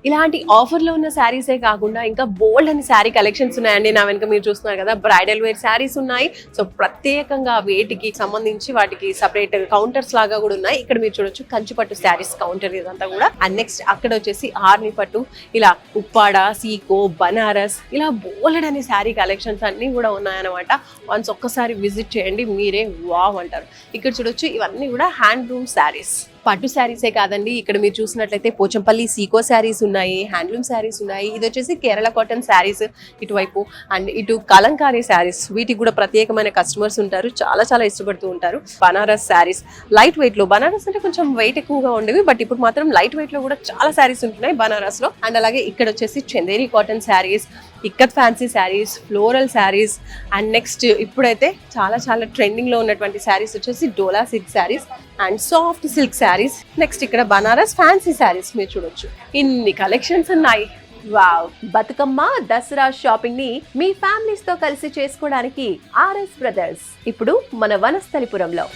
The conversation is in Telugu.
ఇలాంటి ఆఫర్ లో ఉన్న శారీసే కాకుండా ఇంకా బోల్డ్ అని శారీ కలెక్షన్స్ ఉన్నాయండి. నా వెనుక మీరు చూస్తున్నారు కదా, బ్రైడల్ వేర్ శారీస్ ఉన్నాయి. సో ప్రత్యేకంగా వేటికి సంబంధించి వాటికి సపరేట్ కౌంటర్స్ లాగా కూడా ఉన్నాయి. ఇక్కడ మీరు చూడొచ్చు కంచిపట్టు శారీస్ కౌంటర్ ఇదంతా కూడా. అండ్ నెక్స్ట్ అక్కడ వచ్చేసి ఆర్ని పట్టు, ఇలా ఉప్పాడ, సీకో, బనారస్, ఇలా బోల్డ్ అనే శారీ కలెక్షన్స్ అన్ని కూడా ఉన్నాయన్నమాట. వన్స్ ఒక్కసారి విజిట్ చేయండి, మీరే వావ్ అంటారు. ఇక్కడ చూడొచ్చు ఇవన్నీ కూడా హ్యాండ్లూమ్ శారీస్. పట్టు శారీసే కాదండి, ఇక్కడ మీరు చూసినట్లయితే పోచంపల్లి సీకో శారీస్ ఉన్నాయి, హ్యాండ్లూమ్ శారీస్ ఉన్నాయి. ఇది వచ్చేసి కేరళ కాటన్ శారీస్ ఇటువైపు, అండ్ ఇటు కలంకారీ శారీస్. వీటికి కూడా ప్రత్యేకమైన కస్టమర్స్ ఉంటారు, చాలా చాలా ఇష్టపడుతూ ఉంటారు. బనారస్ శారీస్ లైట్ వెయిట్ లో, బనారస్ అంటే కొంచెం వెయిట్ ఎక్కువగా ఉండేవి, బట్ ఇప్పుడు మాత్రం లైట్ వెయిట్ లో కూడా చాలా శారీస్ ఉంటున్నాయి బనారస్ లో. అండ్ అలాగే ఇక్కడ వచ్చేసి Chanderi cotton saris, ikat fancy saris, floral saris. And next ఇప్పుడైతే చాలా చాలా ట్రెండింగ్ లో ఉన్నటువంటి శారీస్ వచ్చేసి dola silk saris and soft silk saris. Next ఇక్కడ బనారస్ ఫ్యాన్సీ శారీస్ మీరు చూడొచ్చు. ఇన్ని కలెక్షన్స్ ఉన్నాయి. వావ్! బతుకమ్మ దసరా షాపింగ్ ని మీ ఫ్యామిలీస్ తో కలిసి చేసుకోవడానికి ఆర్ఎస్ బ్రదర్స్ ఇప్పుడు మన వనస్థలిపురంలో.